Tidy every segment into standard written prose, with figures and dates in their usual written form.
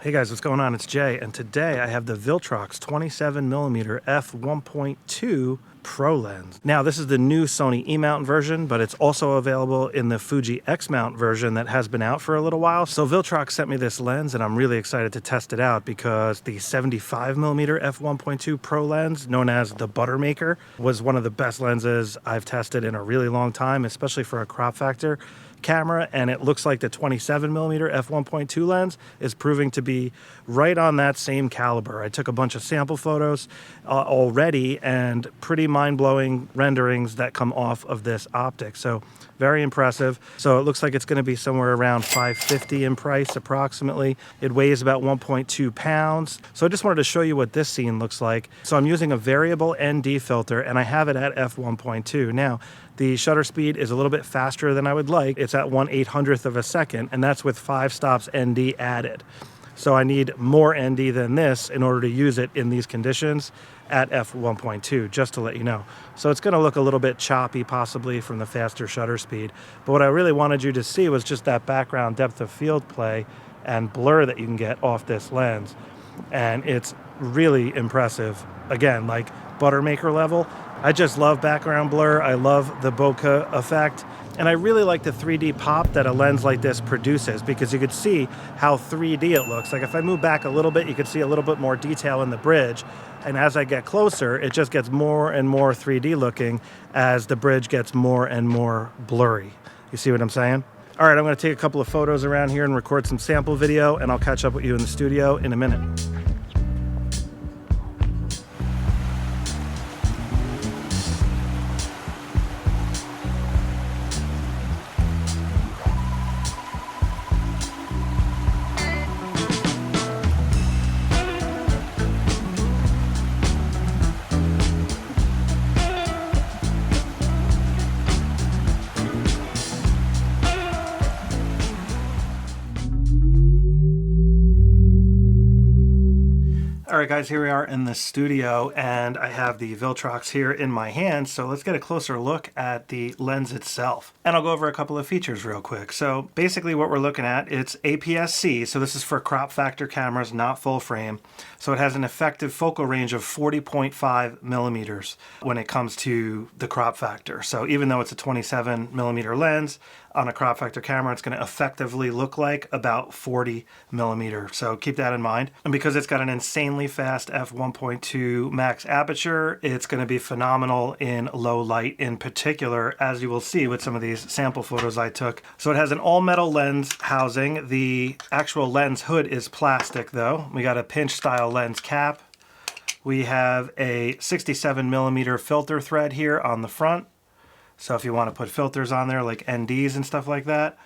Hey guys, what's going on? It's Jay, and today I have the Viltrox 27mm f1.2 Pro lens. Now, this is the new Sony E-mount version, but it's also available in the Fuji X-mount version that has been out for a little while. So Viltrox sent me this lens, and I'm really excited to test it out because the 75mm f1.2 Pro lens, known as the Buttermaker, was one of the best lenses I've tested in a really long time, especially for a crop factor camera, and it looks like the 27mm f1.2 lens is proving to be right on that same caliber. I took a bunch of sample photos already, and pretty mind-blowing renderings that come off of this optic. So very impressive. So it looks like it's going to be somewhere around $550 in price approximately. It weighs about 1.2 pounds. So I just wanted to show you what this scene looks like. So I'm using a variable ND filter, and I have it at f1.2. Now, the shutter speed is a little bit faster than I would like. It's at 1/800th of a second, and that's with 5 stops ND added. So I need more ND than this in order to use it in these conditions at f1.2, just to let you know. So it's going to look a little bit choppy possibly from the faster shutter speed. But what I really wanted you to see was just that background depth of field play and blur that you can get off this lens. And it's really impressive. Again, like Buttermaker level. I just love background blur. I love the bokeh effect. And I really like the 3D pop that a lens like this produces, because you could see how 3D it looks. Like if I move back a little bit, you could see a little bit more detail in the bridge. And as I get closer, it just gets more and more 3D looking as the bridge gets more and more blurry. You see what I'm saying? All right, I'm going to take a couple of photos around here and record some sample video, and I'll catch up with you in the studio in a minute. All right, guys, here we are in the studio, and I have the Viltrox here in my hand. So let's get a closer look at the lens itself. And I'll go over a couple of features real quick. So basically what we're looking at, it's aps-c. So this is for crop factor cameras, not full frame. So it has an effective focal range of 40.5 millimeters when it comes to the crop factor. So even though it's a 27mm lens, on a crop factor camera, it's going to effectively look like about 40 millimeter. So keep that in mind. And because it's got an insanely fast f1.2 max aperture, it's going to be phenomenal in low light in particular, as you will see with some of these sample photos I took. So it has an all metal lens housing. The actual lens hood is plastic though. We got a pinch style lens cap. We have a 67mm filter thread here on the front. So if you want to put filters on there like NDs and stuff like that.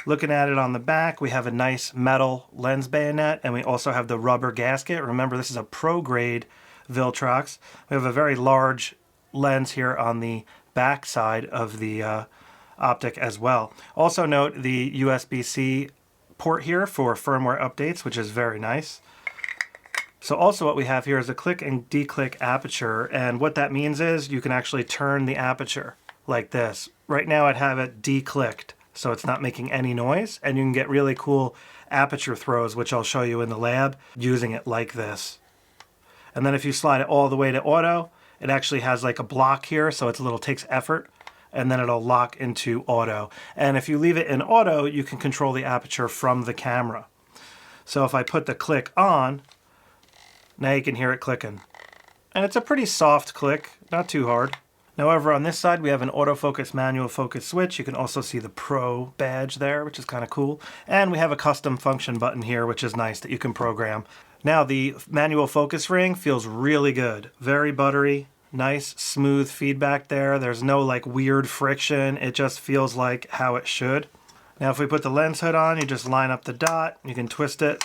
Looking at it on the back, we have a nice metal lens bayonet, and we also have the rubber gasket. Remember, this is a pro grade Viltrox. We have a very large lens here on the back side of the optic as well. Also note the USB-C port here for firmware updates, which is very nice. So also what we have here is a click and declick aperture, and what that means is you can actually turn the aperture like this. Right now I'd have it declicked, so it's not making any noise, and you can get really cool aperture throws, which I'll show you in the lab, using it like this. And then if you slide it all the way to auto, it actually has like a block here, so it's a little takes effort, and then it'll lock into auto. And if you leave it in auto, you can control the aperture from the camera. So if I put the click on, now you can hear it clicking. And it's a pretty soft click, not too hard. Now over on this side, we have an autofocus manual focus switch. You can also see the Pro badge there, which is kind of cool. And we have a custom function button here, which is nice that you can program. Now the manual focus ring feels really good. Very buttery, nice, smooth feedback there. There's no like weird friction. It just feels like how it should. Now if we put the lens hood on, you just line up the dot. You can twist it.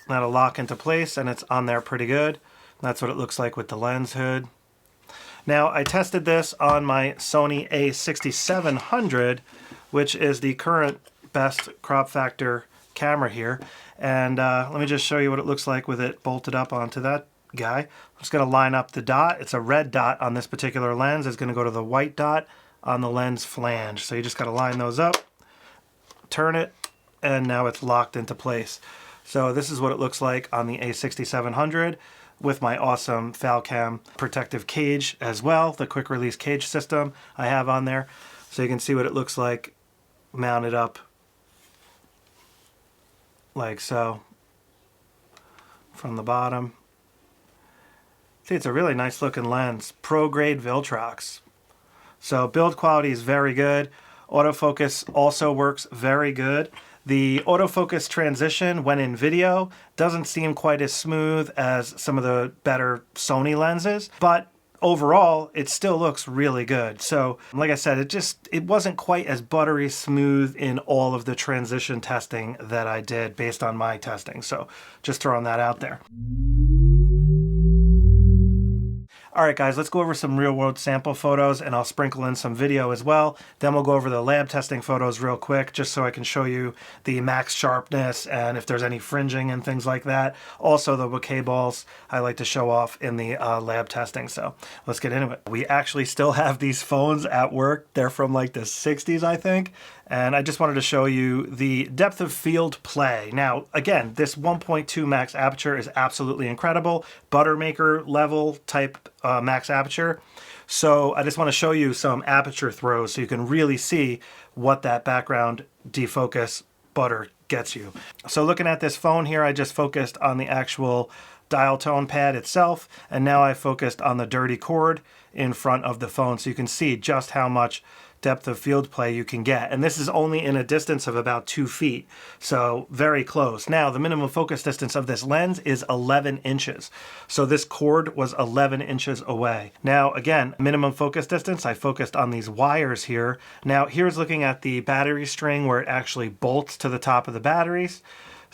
That'll lock into place, and it's on there pretty good. That's what it looks like with the lens hood. Now, I tested this on my Sony A6700, which is the current best crop factor camera here. And let me just show you what it looks like with it bolted up onto that guy. I'm just going to line up the dot. It's a red dot on this particular lens. It's going to go to the white dot on the lens flange. So you just got to line those up, turn it, and now it's locked into place. So this is what it looks like on the A6700 with my awesome FalCam protective cage as well, the quick release cage system I have on there. So you can see what it looks like mounted up like so from the bottom. See, it's a really nice looking lens, pro grade Viltrox. So build quality is very good. Autofocus also works very good. The autofocus transition when in video doesn't seem quite as smooth as some of the better Sony lenses, but overall it still looks really good. So like I said, it wasn't quite as buttery smooth in all of the transition testing that I did based on my testing. So just throwing that out there. All right, guys, let's go over some real-world sample photos, and I'll sprinkle in some video as well. Then we'll go over the lab testing photos real quick, just so I can show you the max sharpness and if there's any fringing and things like that. Also, the bokeh balls I like to show off in the lab testing, so let's get into it. We actually still have these phones at work. They're from like the 60s, I think. And I just wanted to show you the depth of field play. Now, again, this 1.2 max aperture is absolutely incredible. Buttermaker level type max aperture. So I just want to show you some aperture throws so you can really see what that background defocus butter gets you. So looking at this phone here, I just focused on the actual dial tone pad itself, and now I focused on the dirty cord in front of the phone so you can see just how much depth of field play you can get. And this is only in a distance of about 2 feet, so very close. Now, the minimum focus distance of this lens is 11 inches. So this cord was 11 inches away. Now, again, minimum focus distance, I focused on these wires here. Now, here's looking at the battery string where it actually bolts to the top of the batteries.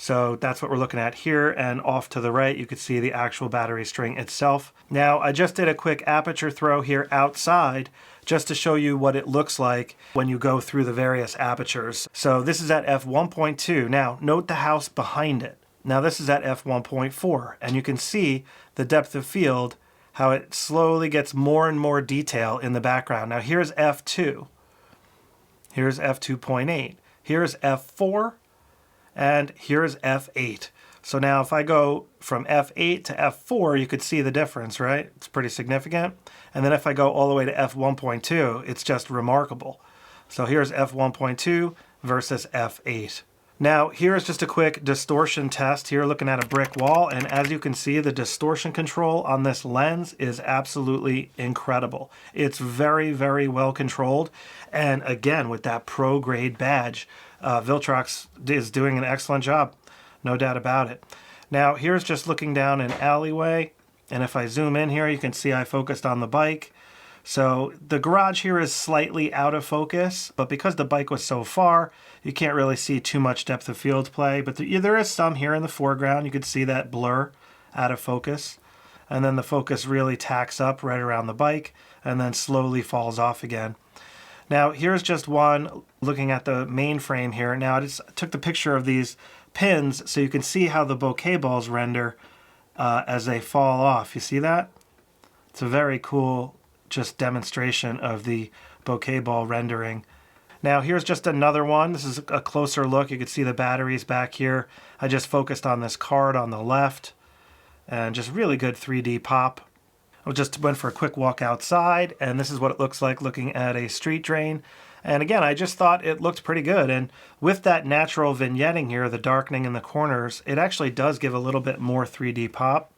So that's what we're looking at here, and off to the right you can see the actual battery string itself. Now I just did a quick aperture throw here outside just to show you what it looks like when you go through the various apertures. So this is at f1.2. Now note the house behind it. Now this is at f1.4, and you can see the depth of field, how it slowly gets more and more detail in the background. Now here's f2, here's f2.8, here's f4, and here's f8. So now if I go from f8 to f4, you could see the difference, right? It's pretty significant. And then if I go all the way to f1.2, it's just remarkable. So here's f1.2 versus f8. Now here's just a quick distortion test here looking at a brick wall, and as you can see, the distortion control on this lens is absolutely incredible. It's very, very well controlled, and again with that pro grade badge, Viltrox is doing an excellent job, no doubt about it. Now here's just looking down an alleyway, and if I zoom in here you can see I focused on the bike. So the garage here is slightly out of focus, but because the bike was so far, you can't really see too much depth of field play, but there is some here in the foreground. You could see that blur out of focus, and then the focus really tacks up right around the bike and then slowly falls off again. Now here's just one looking at the main frame here. Now I just took the picture of these pins so you can see how the bokeh balls render as they fall off. You see that? It's a very cool just demonstration of the bokeh ball rendering. Now here's just another one. This is a closer look. You can see the batteries back here. I just focused on this card on the left, and just really good 3D pop. I just went for a quick walk outside, and this is what it looks like looking at a street drain. And again, I just thought it looked pretty good. And with that natural vignetting here, the darkening in the corners, it actually does give a little bit more 3D pop.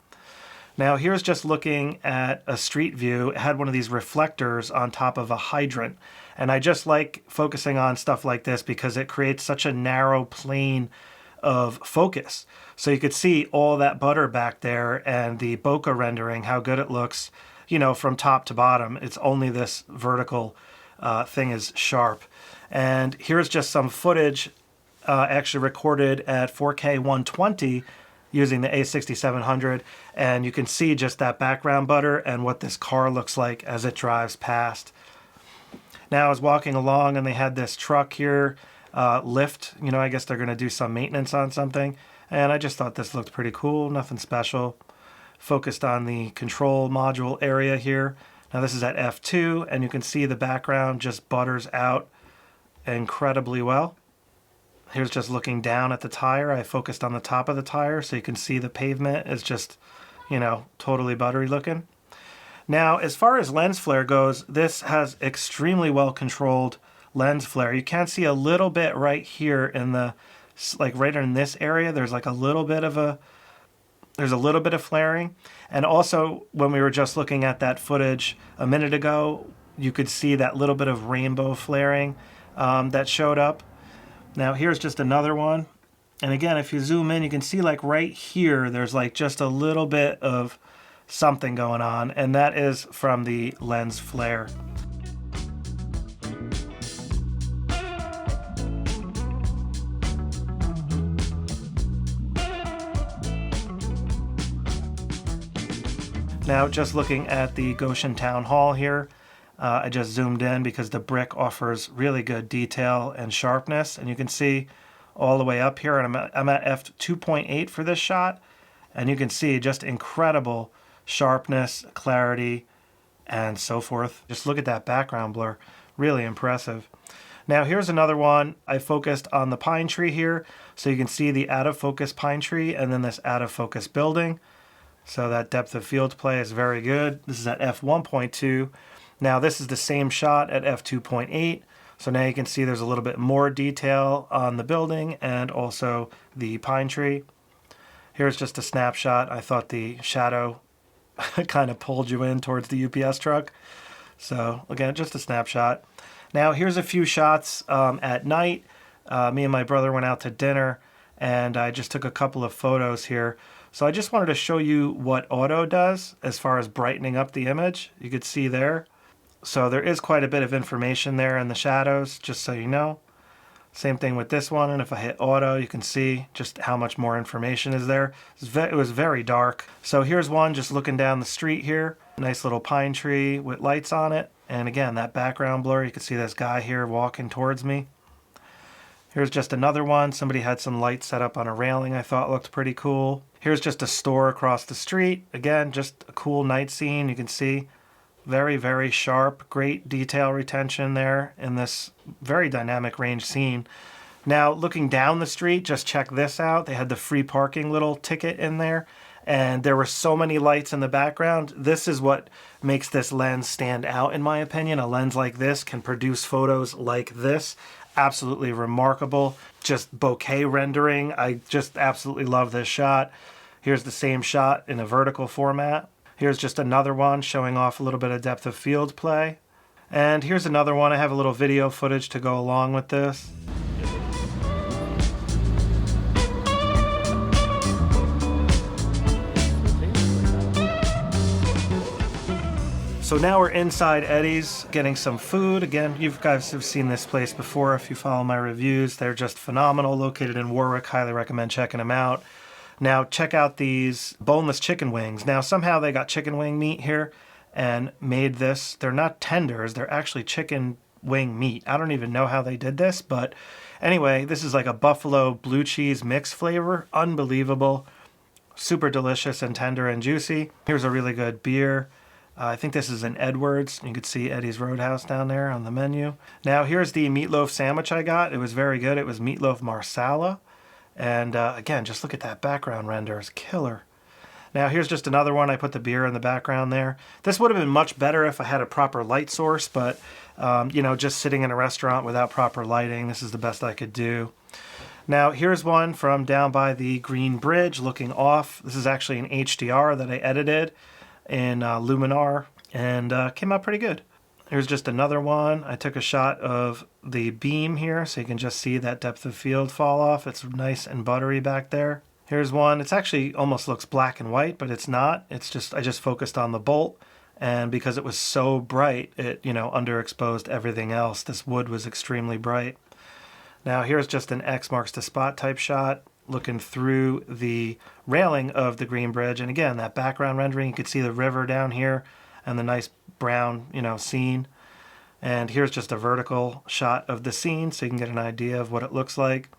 Now here's just looking at a street view. It had one of these reflectors on top of a hydrant. And I just like focusing on stuff like this because it creates such a narrow plane of focus. So you could see all that butter back there and the bokeh rendering, how good it looks, you know, from top to bottom. It's only this vertical thing is sharp. And here's just some footage actually recorded at 4K 120 using the A6700, and you can see just that background butter and what this car looks like as it drives past. Now I was walking along and they had this truck here, lift, you know, I guess they're going to do some maintenance on something, and I just thought this looked pretty cool, nothing special. Focused on the control module area here. Now this is at f2, and you can see the background just butters out incredibly well. Here's just looking down at the tire. I focused on the top of the tire so you can see the pavement is just, you know, totally buttery looking. Now, as far as lens flare goes, this has extremely well controlled lens flare. You can see a little bit right here in the, like right in this area, there's like a little bit of flaring. And also when we were just looking at that footage a minute ago, you could see that little bit of rainbow flaring that showed up. Now here's just another one. And again, if you zoom in, you can see like right here, there's like just a little bit of something going on, and that is from the lens flare. Now just looking at the Goshen Town Hall here, I just zoomed in because the brick offers really good detail and sharpness, and you can see all the way up here, and I'm at f2.8 for this shot, and you can see just incredible sharpness, clarity, and so forth. Just look at that background blur, really impressive. Now here's another one. I focused on the pine tree here, so you can see the out of focus pine tree and then this out of focus building. So that depth of field play is very good. This is at f1.2. Now this is the same shot at f2.8. So now you can see there's a little bit more detail on the building and also the pine tree. Here's just a snapshot. I thought the shadow kind of pulled you in towards the UPS truck. So again, just a snapshot. Now here's a few shots at night. Me and my brother went out to dinner and I just took a couple of photos here. So I just wanted to show you what auto does as far as brightening up the image. You could see there. So there is quite a bit of information there in the shadows, just so you know. Same thing with this one, and if I hit auto, you can see just how much more information is there. It was very dark. So here's one just looking down the street here. Nice little pine tree with lights on it. And again, that background blur, you can see this guy here walking towards me. Here's just another one. Somebody had some lights set up on a railing I thought looked pretty cool. Here's just a store across the street. Again, just a cool night scene. You can see very, very sharp, great detail retention there in this very dynamic range scene. Now, looking down the street, just check this out. They had the free parking little ticket in there, and there were so many lights in the background. This is what makes this lens stand out, in my opinion. A lens like this can produce photos like this. Absolutely remarkable. Just bokeh rendering. I just absolutely love this shot. Here's the same shot in a vertical format. Here's just another one showing off a little bit of depth of field play. And here's another one. I have a little video footage to go along with this. So now we're inside Eddie's getting some food. Again, you guys have seen this place before if you follow my reviews. They're just phenomenal, located in Warwick. Highly recommend checking them out. Now check out these boneless chicken wings. Now somehow they got chicken wing meat here and made this. They're not tenders, they're actually chicken wing meat. I don't even know how they did this, but anyway, this is like a buffalo blue cheese mix flavor. Unbelievable. Super delicious and tender and juicy. Here's a really good beer. I think this is an Edwards. You could see Eddie's Roadhouse down there on the menu. Now here's the meatloaf sandwich I got. It was very good. It was meatloaf marsala. And again, just look at that background render. It's killer. Now here's just another one. I put the beer in the background there. This would have been much better if I had a proper light source, but you know, just sitting in a restaurant without proper lighting, this is the best I could do. Now here's one from down by the Green Bridge looking off. This is actually an HDR that I edited in Luminar and came out pretty good. Here's just another one. I took a shot of the beam here so you can just see that depth of field fall off. It's nice and buttery back there. Here's one. It's actually almost looks black and white, but it's not. It's just, I just focused on the bolt, and because it was so bright, it, you know, underexposed everything else. This wood was extremely bright. Now here's just an X marks the spot type shot looking through the railing of the Green Bridge. And again, that background rendering, you can see the river down here and the nice brown, you know, scene. And here's just a vertical shot of the scene so you can get an idea of what it looks like.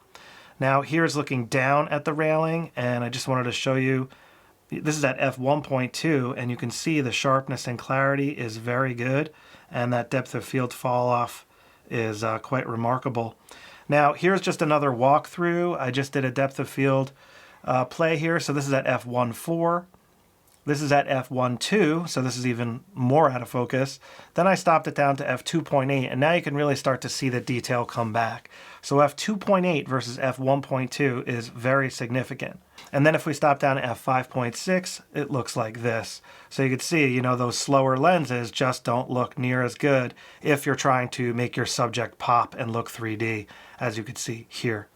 Now here's looking down at the railing, and I just wanted to show you, this is at f1.2, and you can see the sharpness and clarity is very good, and that depth of field fall off is quite remarkable. Now, here's just another walkthrough. I just did a depth of field play here. So this is at f1.4. This is at f1.2, so this is even more out of focus. Then I stopped it down to f2.8, and now you can really start to see the detail come back. So f2.8 versus f1.2 is very significant. And then if we stop down to f5.6, it looks like this. So you can see, you know, those slower lenses just don't look near as good if you're trying to make your subject pop and look 3D, as you can see here.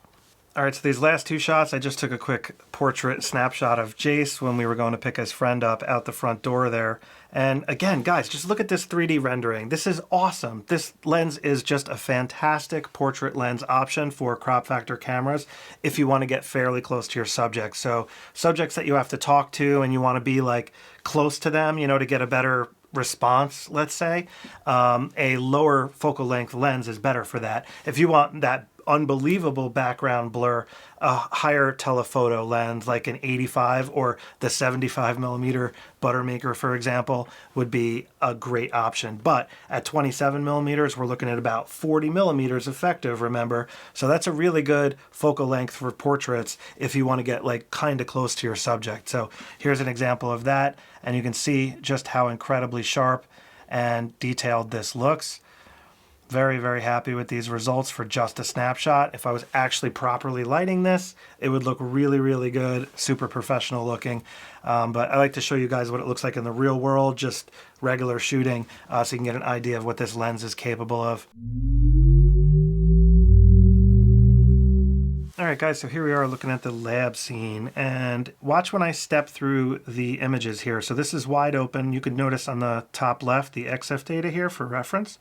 All right, so these last two shots, I just took a quick portrait snapshot of Jace when we were going to pick his friend up out the front door there. And again, guys, just look at this 3D rendering. This is awesome. This lens is just a fantastic portrait lens option for crop factor cameras if you want to get fairly close to your subject. So subjects that you have to talk to and you want to be like close to them, you know, to get a better response, let's say, a lower focal length lens is better for that. If you want that unbelievable background blur, a higher telephoto lens like an 85 or the 75mm Buttermaker, for example, would be a great option. But at 27mm, we're looking at about 40mm effective, remember? So that's a really good focal length for portraits if you want to get like kind of close to your subject. So here's an example of that, and you can see just how incredibly sharp and detailed this looks. Very, very happy with these results for just a snapshot. If I was actually properly lighting this, it would look really, really good, super professional looking. But I like to show you guys what it looks like in the real world, just regular shooting, so you can get an idea of what this lens is capable of. All right, guys, so here we are looking at the lab scene, and watch when I step through the images here. So this is wide open. You can notice on the top left the EXIF data here for reference.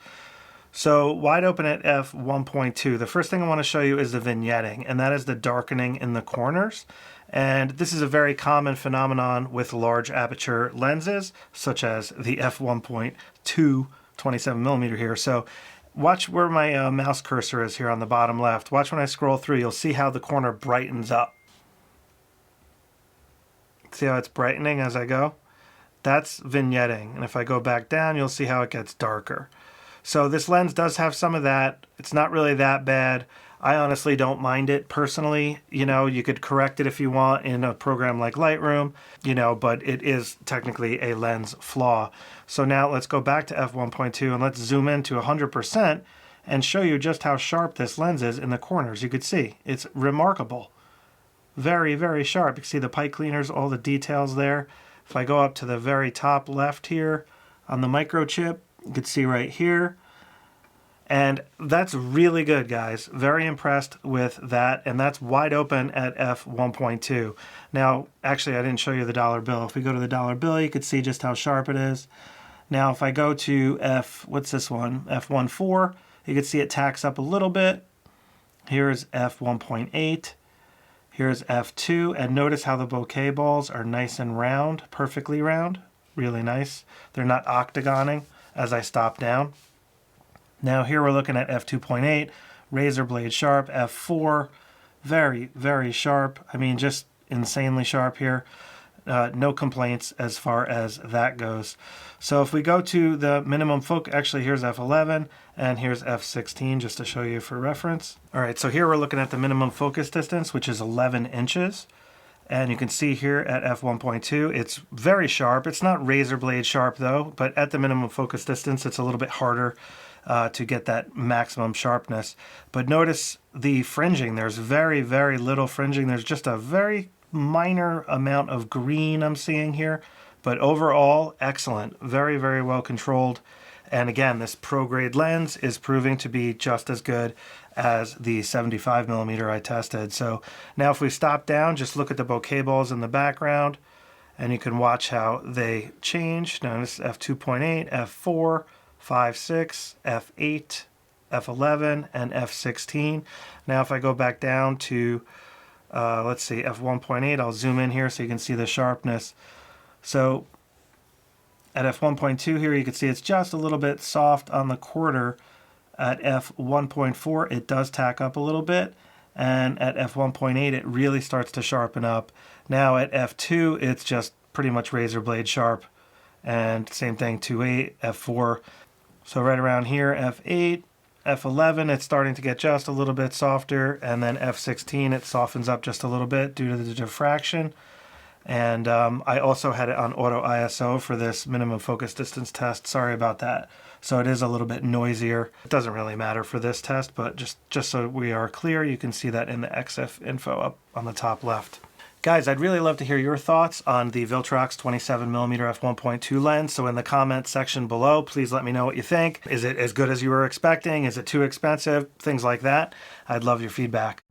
So wide open at f1.2, the first thing I want to show you is the vignetting, and that is the darkening in the corners. And this is a very common phenomenon with large aperture lenses, such as the f1.2 27mm here. So watch where my mouse cursor is here on the bottom left. Watch when I scroll through, you'll see how the corner brightens up. See how it's brightening as I go? That's vignetting. And if I go back down, you'll see how it gets darker. So this lens does have some of that. It's not really that bad. I honestly don't mind it personally. You know, you could correct it if you want in a program like Lightroom, you know, but it is technically a lens flaw. So now let's go back to f1.2 and let's zoom in to 100% and show you just how sharp this lens is in the corners. You could see it's remarkable. Very, very sharp. You can see the pipe cleaners, all the details there. If I go up to the very top left here on the microchip, you can see right here. And that's really good, guys. Very impressed with that. And that's wide open at f1.2. Now, actually, I didn't show you the dollar bill. If we go to the dollar bill, you can see just how sharp it is. Now, if I go to what's this one? f1.4, you can see it tacks up a little bit. Here's f1.8. Here's f2. And notice how the bokeh balls are nice and round, perfectly round. Really nice. They're not octagoning as I stop down. Now here we're looking at f2.8, razor blade sharp, f4, very, very sharp. I mean, just insanely sharp here. No complaints as far as that goes. So if we go to the minimum focus, actually here's f11 and here's f16 just to show you for reference. All right, so here we're looking at the minimum focus distance, which is 11 inches. And you can see here at f1.2, it's very sharp. It's not razor blade sharp though, but at the minimum focus distance, it's a little bit harder to get that maximum sharpness. But notice the fringing. There's very, very little fringing. There's just a very minor amount of green I'm seeing here. But overall, excellent. Very, very well controlled. And again, this pro grade lens is proving to be just as good as the 75mm I tested. So now if we stop down, just look at the bokeh balls in the background and you can watch how they change. Now this is f2.8, f4, 5, 6, f8, f11, and f16. Now if I go back down to, let's see, f1.8, I'll zoom in here so you can see the sharpness. So at f1.2 here, you can see it's just a little bit soft on the quarter. At f1.4, it does tack up a little bit. And at f1.8, it really starts to sharpen up. Now at f2, it's just pretty much razor blade sharp. And same thing, 2.8, f4. So right around here, f8, F11, it's starting to get just a little bit softer, and then F16, it softens up just a little bit due to the diffraction. And I also had it on auto ISO for this minimum focus distance test. Sorry about that. So it is a little bit noisier. It doesn't really matter for this test, but just so we are clear, you can see that in the XF info up on the top left. Guys, I'd really love to hear your thoughts on the Viltrox 27mm f1.2 lens. So in the comments section below, please let me know what you think. Is it as good as you were expecting? Is it too expensive? Things like that. I'd love your feedback.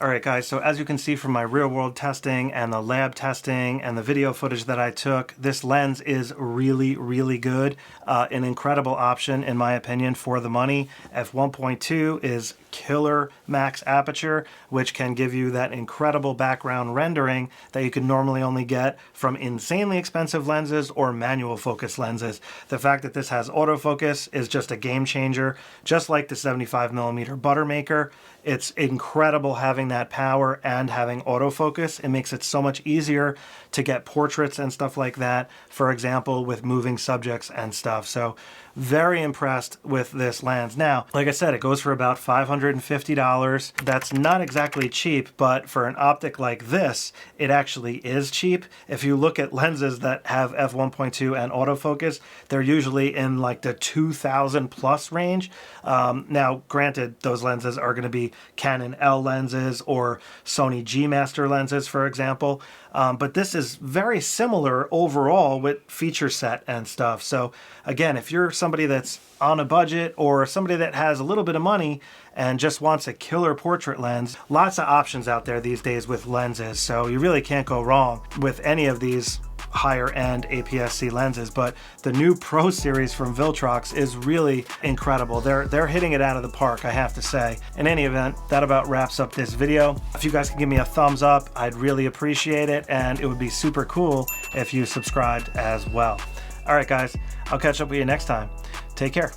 All right, guys, so as you can see from my real-world testing and the lab testing and the video footage that I took, this lens is really, really good. An incredible option, in my opinion, for the money. F1.2 is killer max aperture, which can give you that incredible background rendering that you can normally only get from insanely expensive lenses or manual focus lenses. The fact that this has autofocus is just a game changer, just like the 75mm Buttermaker. It's incredible having that power and having autofocus. It makes it so much easier to get portraits and stuff like that, for example, with moving subjects and stuff. So very impressed with this lens. Now, like I said, it goes for about $550. That's not exactly cheap, but for an optic like this, it actually is cheap. If you look at lenses that have f1.2 and autofocus, they're usually in like the 2,000 plus range. Now, granted, those lenses are going to be Canon L lenses or Sony G Master lenses, for example. But this is very similar overall with feature set and stuff. So again, if you're somebody that's on a budget or somebody that has a little bit of money and just wants a killer portrait lens, lots of options out there these days with lenses. So you really can't go wrong with any of these higher end aps-c lenses. But the new Pro series from Viltrox is really incredible. They're hitting it out of the park, I have to say. In any event, that about wraps up this video. If you guys can give me a thumbs up, I'd really appreciate it, and it would be super cool if you subscribed as well. All right, guys, I'll catch up with you next time. Take care.